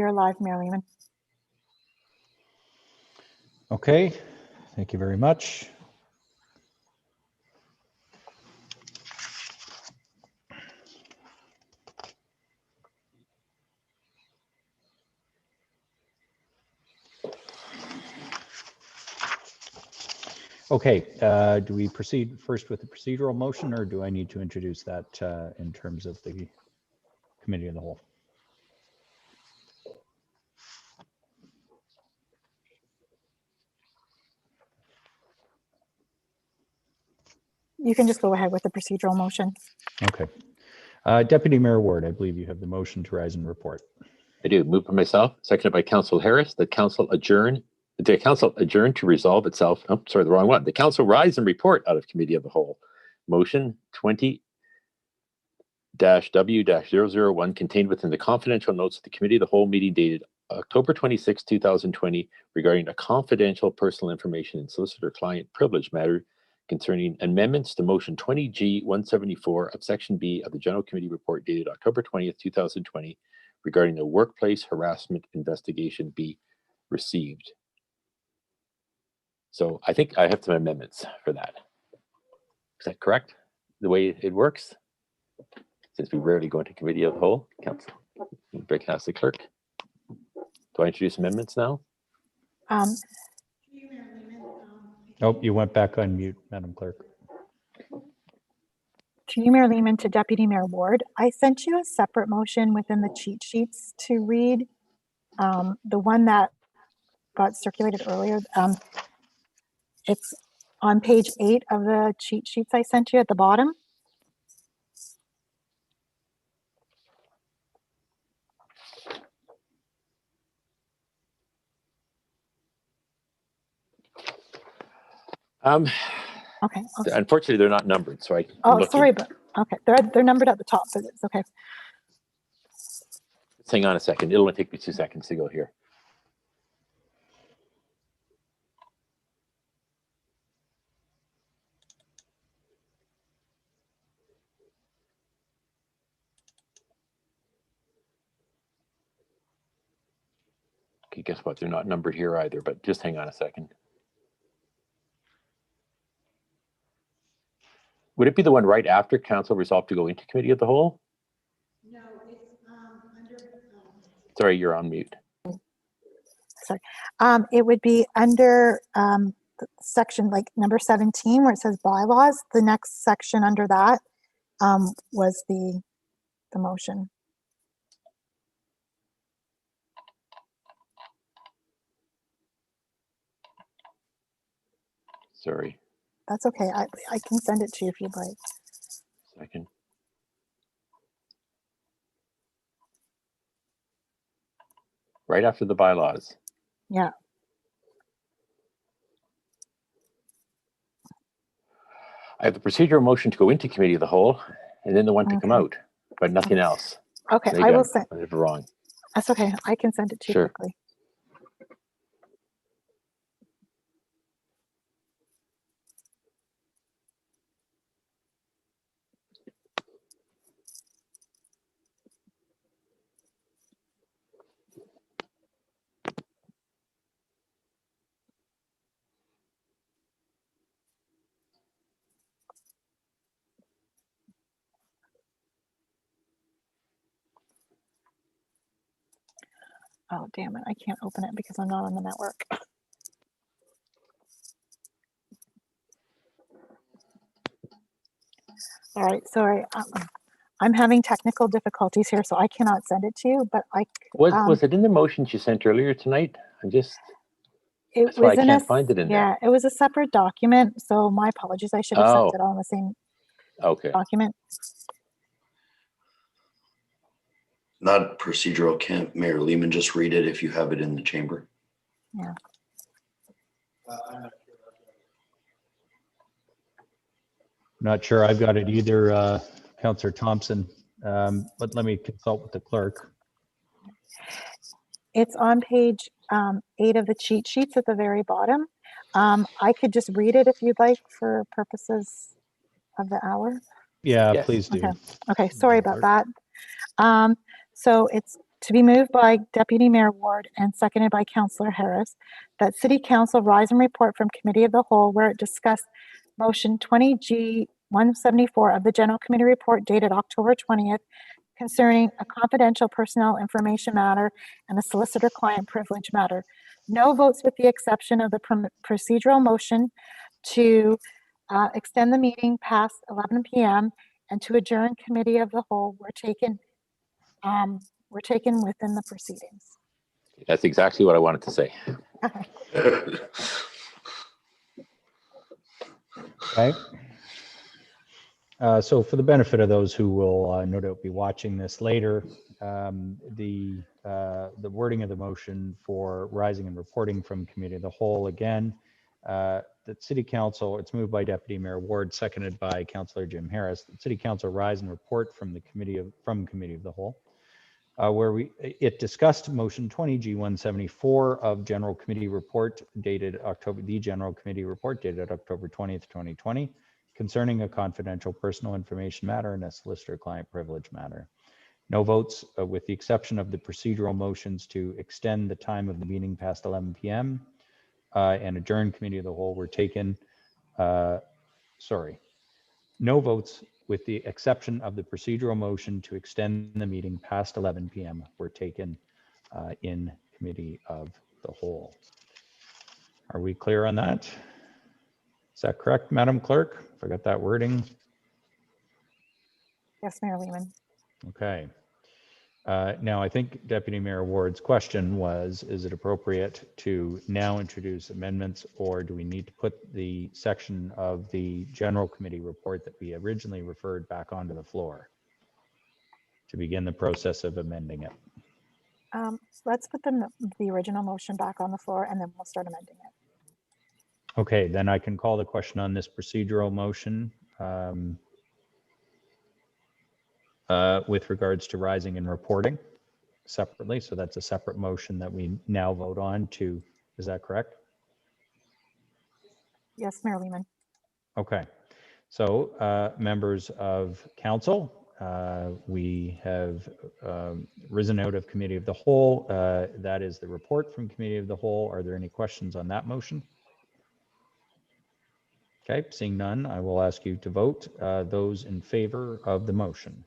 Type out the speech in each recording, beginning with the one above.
You're live, Mayor Lehman. Okay, thank you very much. Okay, do we proceed first with the procedural motion, or do I need to introduce that in terms of the committee of the whole? You can just go ahead with the procedural motion. Okay. Deputy Mayor Ward, I believe you have the motion to rise and report. I do. Move by myself, seconded by Council Harris, that council adjourn to resolve itself. Oh, sorry, the wrong one. The council rise and report out of committee of the whole. Motion 20-W-001 contained within the confidential notes of the committee of the whole meeting dated October 26, 2020 regarding a confidential personal information and solicitor client privilege matter concerning amendments to motion 20G 174 of section B of the general committee report dated October 20th, 2020 regarding the workplace harassment investigation be received. So I think I have some amendments for that. Is that correct? The way it works? Since we rarely go into committee of the whole, council. Break ask the clerk. Do I introduce amendments now? Oh, you went back on mute, Madam Clerk. To you, Mayor Lehman, to Deputy Mayor Ward, I sent you a separate motion within the cheat sheets to read. The one that got circulated earlier, it's on page 8 of the cheat sheets I sent you at the bottom. Okay. Unfortunately, they're not numbered, so I. Oh, sorry, but okay, they're numbered at the top, but it's okay. Just hang on a second. It'll only take me 2 seconds to go here. Okay, guess what? They're not numbered here either, but just hang on a second. Would it be the one right after council resolved to go into committee of the whole? No, it's under. Sorry, you're on mute. Sorry. It would be under section like number 17 where it says bylaws. The next section under that was the motion. Sorry. That's okay. I can send it to you if you'd like. Second. Right after the bylaws. Yeah. I have the procedural motion to go into committee of the whole, and then the one to come out, but nothing else. Okay, I will send. I did wrong. That's okay. I can send it to you quickly. Oh, damn it. I can't open it because I'm not on the network. All right, sorry. I'm having technical difficulties here, so I cannot send it to you, but I... Was it in the motions you sent earlier tonight? That's why I can't find it in there. Yeah, it was a separate document, so my apologies. I should have sent it on the same document. Not procedural. Can't Mayor Lehman just read it if you have it in the chamber? Yeah. Not sure I've got it either, Councillor Thompson, but let me consult with the clerk. It's on page 8 of the cheat sheets at the very bottom. I could just read it if you'd like for purposes of the hour. Yeah, yes. Please do. Okay, sorry about that. So it's To be moved by Deputy Mayor Ward and seconded by Councillor Harris, that City Council rise and report from Committee of the Whole where it discussed Motion 20G 174 of the General Committee Report dated October 20th concerning a confidential personnel information matter and a solicitor-client privilege matter. No votes with the exception of the procedural motion to extend the meeting past 11 p.m. and to adjourn Committee of the Whole were taken within the proceedings. That's exactly what I wanted to say. Okay. So for the benefit of those who will no doubt be watching this later, the wording of the motion for rising and reporting from Committee of the Whole again, that City Council, it's moved by Deputy Mayor Ward, seconded by Councillor Jim Harris, that City Council rise and report from Committee of the Whole, where it discussed Motion 20G 174 of General Committee Report dated October 20th, 2020, concerning a confidential personal information matter and a solicitor-client privilege matter. No votes with the exception of the procedural motions to extend the time of the meeting past 11 p.m. And adjourn Committee of the Whole were taken. No votes with the exception of the procedural motion to extend the meeting past 11 p.m. were taken in Committee of the Whole. Are we clear on that? Is that correct, Madam Clerk? If I got that wording. Yes, Mayor Lehman. Okay. Now, I think Deputy Mayor Ward's question was, is it appropriate to now introduce amendments, or do we need to put the section of the General Committee report that we originally referred back onto the floor to begin the process of amending it? So let's put the original motion back on the floor and then we'll start amending it. Okay, then I can call the question on this procedural motion with regards to rising and reporting separately. So that's a separate motion that we now vote on to. Is that correct? Yes, Mayor Lehman. Okay. So members of council, we have risen out of Committee of the Whole. That is the report from Committee of the Whole. Are there any questions on that motion? Okay, seeing none, I will ask you to vote. Those in favor of the motion.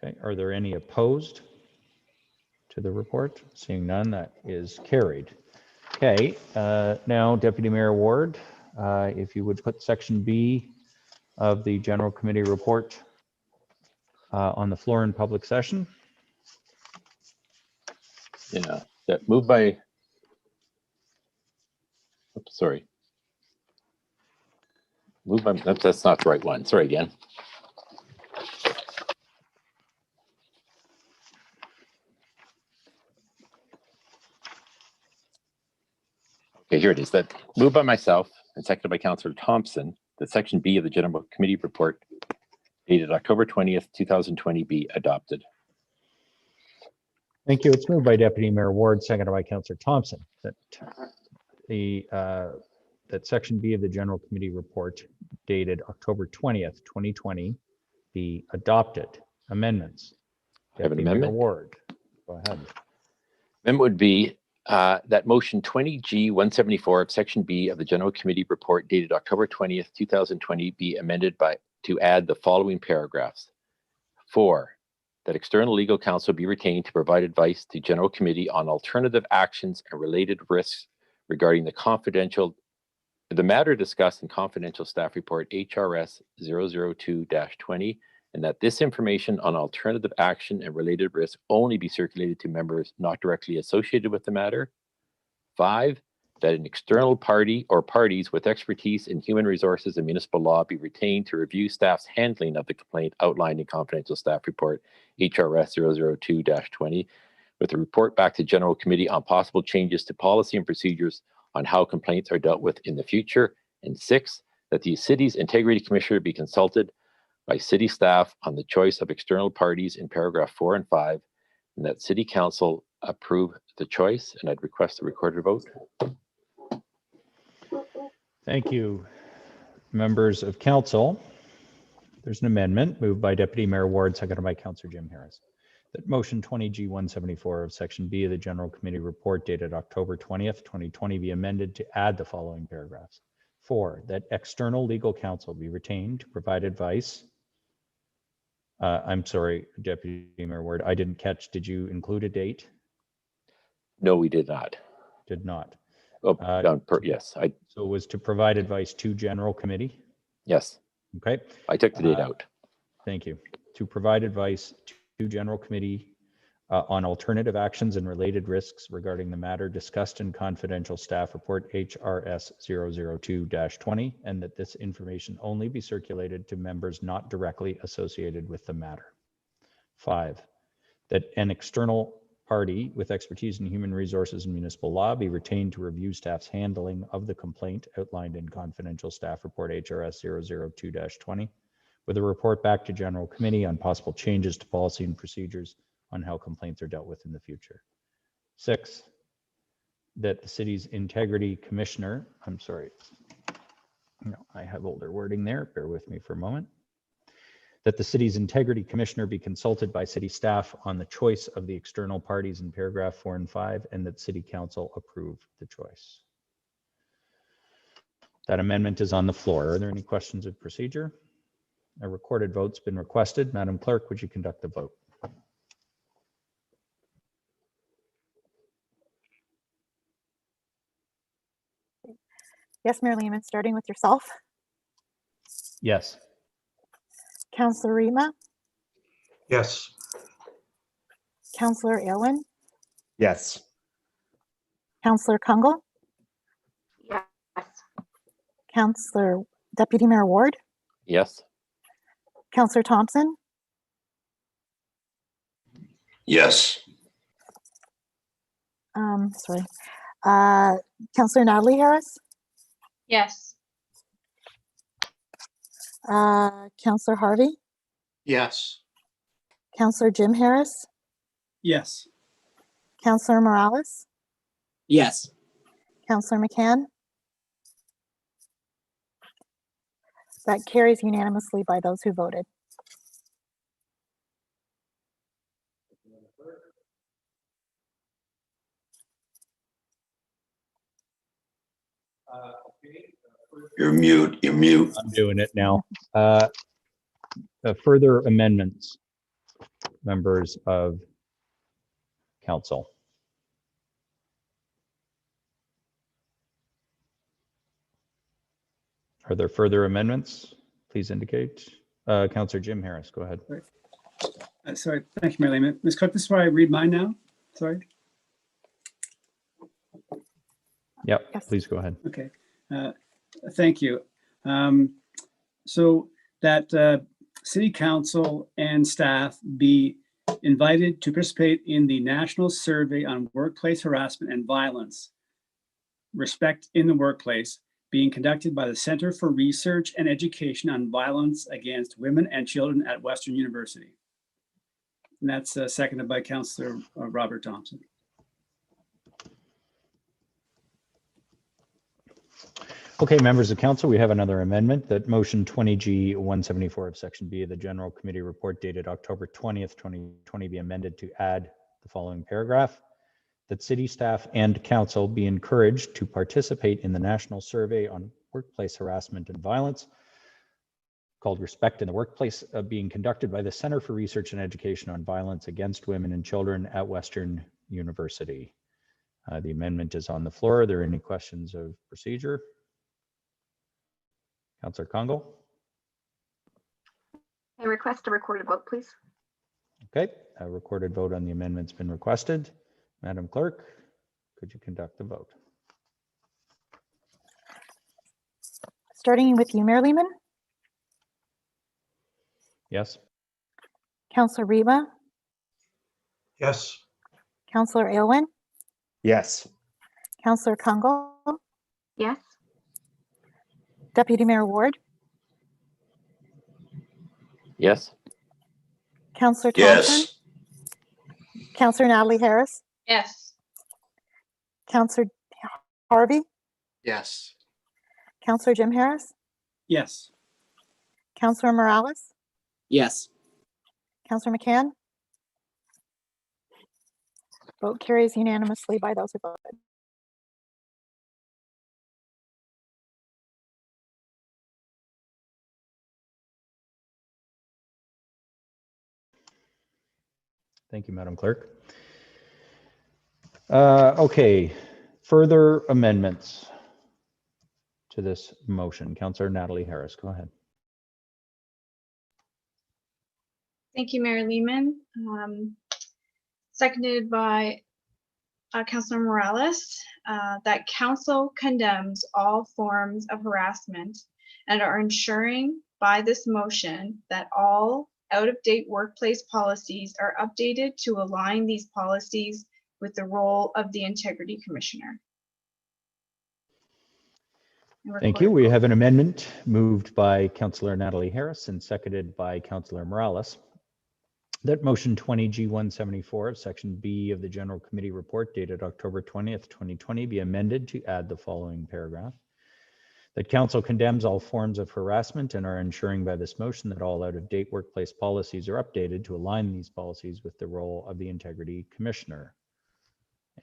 Okay, are there any opposed to the report? Seeing none, that is carried. Okay, now Deputy Mayor Ward, if you would put section B of the General Committee report on the floor in public session. Yeah, that moved by, oops, sorry. Moved by, that's not the right one. Sorry again. Okay, here it is. That moved by myself and seconded by Councillor Thompson, that section B of the General Committee report dated October 20th, 2020 be adopted. Thank you. It's moved by Deputy Mayor Ward, seconded by Councillor Thompson, that that section B of the General Committee report dated October 20th, 2020 be adopted. Amendments. I have an Deputy amendment. Mayor Ward, go ahead. Amendment would be that motion 20G 174 of section B of the General Committee report dated October 20th, 2020 be amended to add the following paragraphs. 4, that external legal counsel be retained to provide advice to General Committee on alternative actions and related risks regarding the matter discussed in confidential staff report HRS 002-20, and that this information on alternative action and related risks only be circulated to members not directly associated with the matter. 5, that an external party or parties with expertise in human resources and municipal law be retained to review staff's handling of the complaint outlined in confidential staff report HRS 002-20, with a report back to General Committee on possible changes to policy and procedures on how complaints are dealt with in the future. And 6, that the city's integrity commissioner be consulted by city staff on the choice of external parties in paragraph 4 and 5, and that City Council approve the choice. And I'd request a recorded vote. Thank Thank you, members of council. There's an amendment moved by Deputy Mayor Ward, seconded by Councillor Jim Harris. That motion 20G174 of section B of the General Committee report dated October 20th, 2020 be amended to add the following paragraphs. 4, that external legal counsel be retained to provide advice. I'm sorry, Deputy Mayor Ward, I didn't catch, did you include a date? No, we did not. Did not. Oh, yes, So it was to provide advice to General Committee? yes, Okay. I took the date out. Thank you. To provide advice to General Committee on alternative actions and related risks regarding the matter discussed in confidential staff report HRS 002-20, and that this information only be circulated to members not directly associated with the matter. 5, that an external party with expertise in human resources and municipal law be retained to review staff's handling of the complaint outlined in confidential staff report HRS 002-20, with a report back to General Committee on possible changes to policy and procedures on how complaints are dealt with in the future. 6, that the city's integrity commissioner, I'm sorry, no, I have older wording there, bear with me for a moment. That the city's integrity commissioner be consulted by city staff on the choice of the external parties in paragraph 4 and 5, and that city council approve the choice. That amendment is on the floor. Are there any questions of procedure? A recorded vote's been requested. Madam Clerk, would you conduct the vote? Yes, Mayor Lehman, starting with yourself. Yes. Councillor Rima, Yes. Councillor Aylwin, Yes. Councillor Kungle, Yes. Councillor Deputy Mayor Ward, Yes, Councillor Thompson, Yes. sorry, Councillor Natalie Harris, Yes. Councillor Harvey, Yes. Councillor Jim Harris, Yes. Councillor Morales, Yes. Councillor McCann. That carries unanimously by those who voted. You're mute. You're mute. I'm doing it now. Further amendments, members of council. Are there further amendments? Please indicate. Councillor Jim Harris, go ahead. Sorry, thank you, Mayor Lehman. Ms. Cook, this is where I read mine now. Sorry. Yep, Yes. please go ahead. Okay. Thank you. So that city council and staff be invited to participate in the National Survey on Workplace Harassment and Violence, Respect in the Workplace, being conducted by the Center for Research and Education on Violence Against Women and Children at Western University. And that's seconded by Councillor Robert Thompson. Okay, members of council, we have another amendment that motion 20G174 of section B of the General Committee report dated October 20th, 2020 be amended to add the following paragraph. That city staff and council be encouraged to participate in the National Survey on Workplace Harassment and Violence called Respect in the Workplace, being conducted by the Center for Research and Education on Violence Against Women and Children at Western University. The amendment is on the floor. Are there any questions of procedure? Councillor Congo? I request a recorded vote, please. Okay, a recorded vote on the amendment's been requested. Madam Clerk, could you conduct the vote? Starting with you, Mayor Lehman, Yes? Councillor Rima, Yes. Councillor Aylwin, Yes. Councillor Kungle, Yes. Deputy Mayor Ward, yes, Councillor Thompson, Yes. Councillor Natalie Harris, Yes. Councillor Harvey, Yes. Councillor Jim Harris, Yes. Councillor Morales, Yes. Counselor McCann? Vote carries unanimously by those who voted. Thank you, Madam Clerk. Okay, further amendments to this motion. Councillor Natalie Harris, go ahead. Thank you, Mayor Lehman. Seconded by Councilor Morales, that council condemns all forms of harassment and are ensuring by this motion that all out-of-date workplace policies are updated to align these policies with the role of the Integrity Commissioner. Thank you. We have an amendment moved by Councillor Natalie Harris and seconded by Councillor Morales. That motion 20G174, section B of the General Committee report dated October 20th, 2020 be amended to add the following paragraph. That council condemns all forms of harassment and are ensuring by this motion that all out-of-date workplace policies are updated to align these policies with the role of the Integrity Commissioner.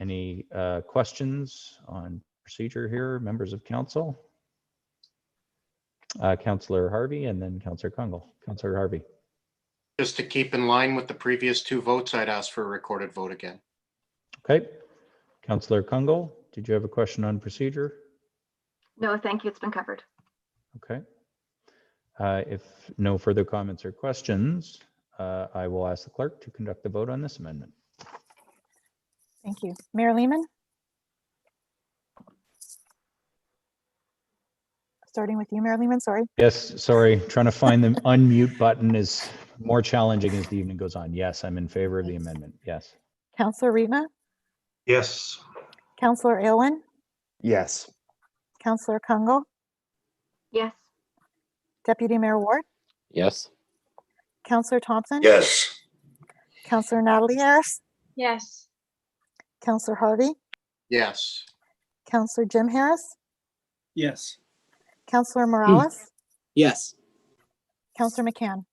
Any questions on procedure here, members of council? Councillor Harvey and then Councillor Kungle. Councillor Harvey. Just to keep in line with the previous two votes, I'd ask for a recorded vote again. Okay. Councillor Kungle, did you have a question on procedure? No, thank you. It's been covered. Okay. If no further comments or questions, I will ask the clerk to conduct the vote on this amendment. Thank you. Mayor Lehman? Starting with you, Mayor Lehman, sorry. Yes, sorry. Trying to find the unmute button is more challenging as the evening goes on. Yes, I'm in favor of the amendment. Yes. Councillor Rietma? Yes. Councillor Aylwin? Yes. Councillor Kungle? Yes. Deputy Mayor Ward? Yes. Councillor Thompson? Yes. Councillor Natalie Harris? Yes. Councillor Harvey? Yes. Councillor Jim Harris? Yes. Councillor Morales? Yes. Councillor McCann?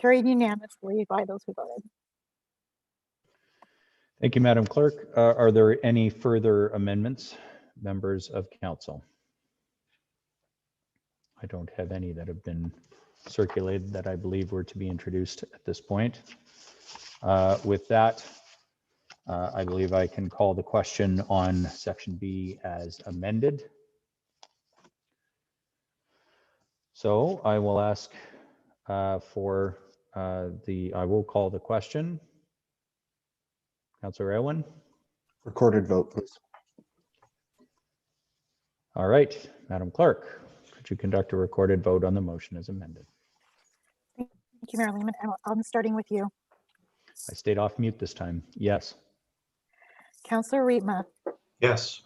Carried unanimously by those who voted. Thank you, Madam Clerk. Are there any further amendments, members of council? I don't have any that have been circulated that I believe were to be introduced at this point. With that, I believe I can call the question on section B as amended. So I will ask I will call the question. Councillor Aylwin. Recorded vote, please. All right, Madam Clerk, could you conduct a recorded vote on the motion as amended? Thank you, Mayor Lehman. I'm starting with you. I stayed off mute this time. Yes. Councillor Rietma? Yes.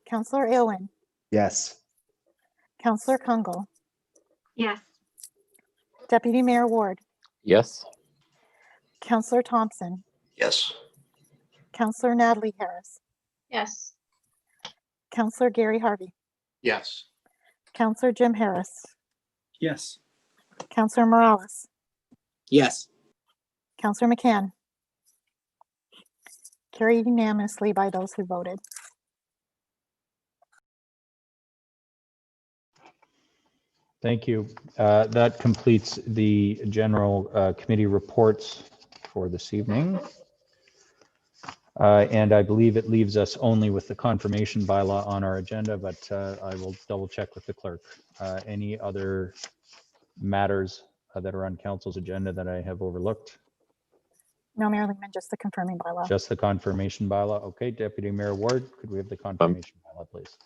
Councillor Aylwin? Yes. Councillor Kungle? Yes. Deputy Mayor Ward? Yes. Councillor Thompson? Yes. Councillor Natalie Harris? Yes. Councillor Gary Harvey? Yes. Councillor Jim Harris? Yes. Councillor Morales? Yes. Councillor McCann? Carried unanimously by those who voted. Thank you. That completes the general committee reports for this evening. And I believe it leaves us only with the confirmation bylaw on our agenda, but I will double check with the clerk. Any other matters that are on council's agenda that I have overlooked? No, Mayor Lehman, just the confirming bylaw. Just the confirmation bylaw. Okay, Deputy Mayor Ward, could we have the confirmation bylaw, please?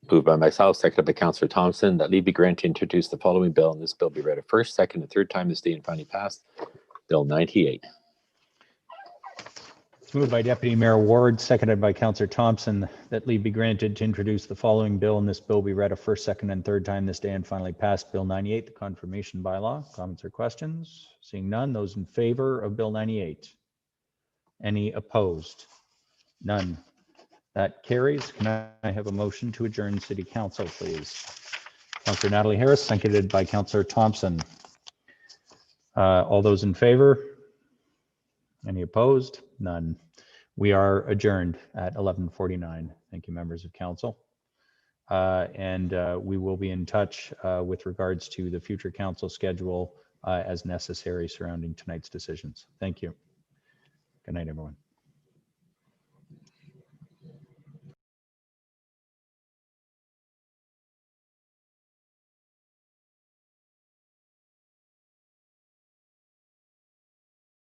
Moved by myself, seconded by Councillor Thompson, that leave be granted to introduce the following bill, and this bill be read a first, second, and third time this day and finally passed. Bill 98. It's moved by Deputy Mayor Ward, seconded by Councillor Thompson, that leave be granted to introduce the following bill, and this bill be read a first, second, and third time this day and finally passed. Bill 98, the confirmation bylaw. Comments or questions? Seeing none, those in favor of Bill 98? Any opposed? None. That carries. Can I have a motion to adjourn City Council, please? Councillor Natalie Harris, seconded by Councillor Thompson. All those in favor? Any opposed? None. We are adjourned at 11:49. Thank you, members of council. And we will be in touch with regards to the future council schedule as necessary surrounding tonight's decisions. Thank you. Good night, everyone.